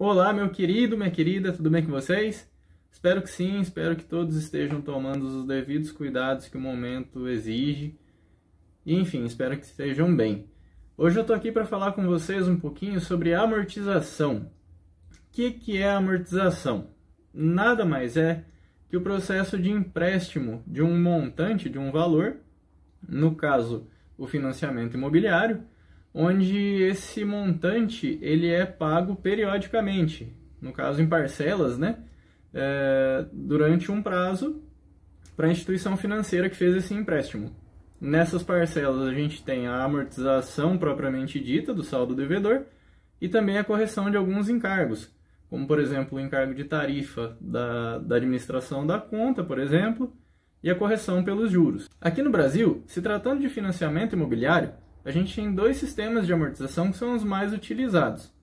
Olá, meu querido, minha querida, tudo bem com vocês? Espero que sim, espero que todos estejam tomando os devidos cuidados que o momento exige. E, enfim, espero que estejam bem. Hoje eu estou aqui para falar com vocês um pouquinho sobre amortização. O que é a amortização? Nada mais é que o processo de empréstimo de um montante, de um valor, no caso, o financiamento imobiliário, onde esse montante ele é pago periodicamente, no caso em parcelas, né? Durante um prazo para a instituição financeira que fez esse empréstimo. Nessas parcelas a gente tem a amortização propriamente dita do saldo devedor e também a correção de alguns encargos, como por exemplo o encargo de tarifa da administração da conta, por exemplo, e a correção pelos juros. Aqui no Brasil, se tratando de financiamento imobiliário, a gente tem dois sistemas de amortização que são os mais utilizados.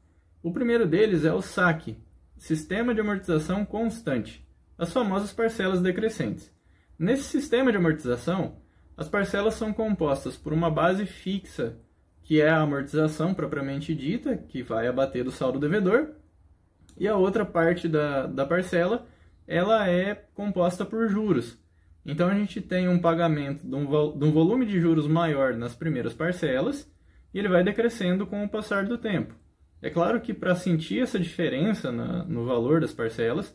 O primeiro deles é o SAC, Sistema de Amortização Constante, as famosas parcelas decrescentes. Nesse sistema de amortização, as parcelas são compostas por uma base fixa, que é a amortização propriamente dita, que vai abater do saldo devedor, e a outra parte da parcela ela é composta por juros. Então a gente tem um pagamento de um volume de juros maior nas primeiras parcelas e ele vai decrescendo com o passar do tempo. É claro que para sentir essa diferença no valor das parcelas,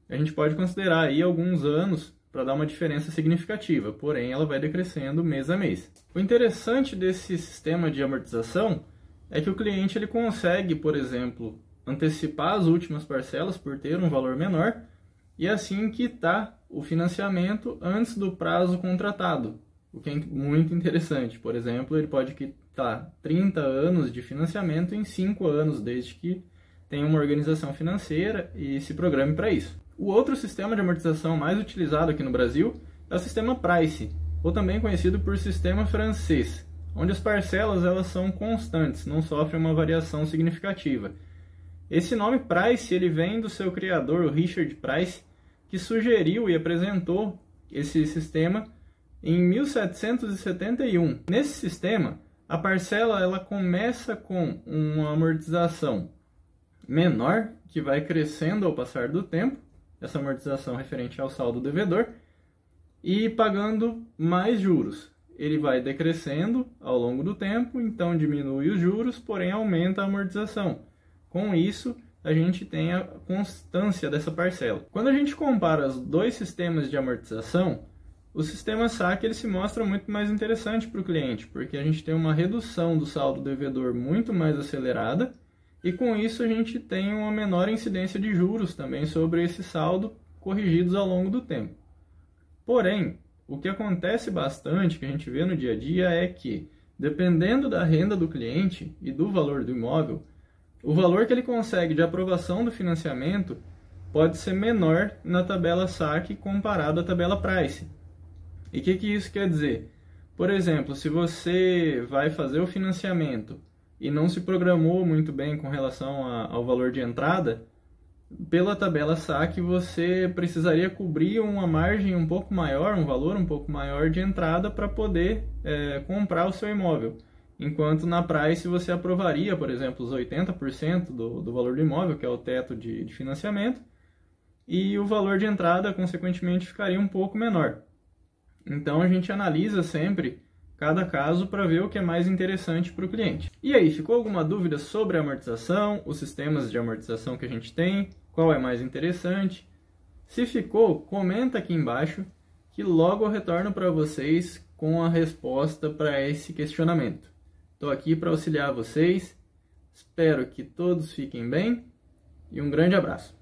a gente pode considerar aí alguns anos para dar uma diferença significativa, porém ela vai decrescendo mês a mês. O interessante desse sistema de amortização é que o cliente ele consegue, por exemplo, antecipar as últimas parcelas por ter um valor menor e assim quitar o financiamento antes do prazo contratado, o que é muito interessante. Por exemplo, ele pode quitar 30 anos de financiamento em 5 anos, desde que tenha uma organização financeira e se programe para isso. O outro sistema de amortização mais utilizado aqui no Brasil é o sistema Price, ou também conhecido por sistema francês, onde as parcelas elas são constantes, não sofrem uma variação significativa. Esse nome Price ele vem do seu criador, o Richard Price, que sugeriu e apresentou esse sistema em 1771. Nesse sistema, a parcela ela começa com uma amortização menor, que vai crescendo ao passar do tempo, essa amortização referente ao saldo devedor, e pagando mais juros. Ele vai decrescendo ao longo do tempo, então diminui os juros, porém aumenta a amortização. Com isso, a gente tem a constância dessa parcela. Quando a gente compara os dois sistemas de amortização, o sistema SAC ele se mostra muito mais interessante para o cliente, porque a gente tem uma redução do saldo devedor muito mais acelerada e com isso a gente tem uma menor incidência de juros também sobre esse saldo corrigidos ao longo do tempo. Porém, o que acontece bastante, que a gente vê no dia a dia, é que, dependendo da renda do cliente e do valor do imóvel, o valor que ele consegue de aprovação do financiamento pode ser menor na tabela SAC comparado à tabela Price. E o que isso quer dizer? Por exemplo, se você vai fazer o financiamento e não se programou muito bem com relação ao valor de entrada, pela tabela SAC você precisaria cobrir uma margem um pouco maior, um valor um pouco maior de entrada para poder comprar o seu imóvel. Enquanto na Price você aprovaria, por exemplo, os 80% do valor do imóvel, que é o teto de financiamento, e o valor de entrada, consequentemente, ficaria um pouco menor. Então a gente analisa sempre cada caso para ver o que é mais interessante para o cliente. E aí, ficou alguma dúvida sobre a amortização, os sistemas de amortização que a gente tem, qual é mais interessante? Se ficou, comenta aqui embaixo que logo eu retorno para vocês com a resposta para esse questionamento. Estou aqui para auxiliar vocês, espero que todos fiquem bem e um grande abraço.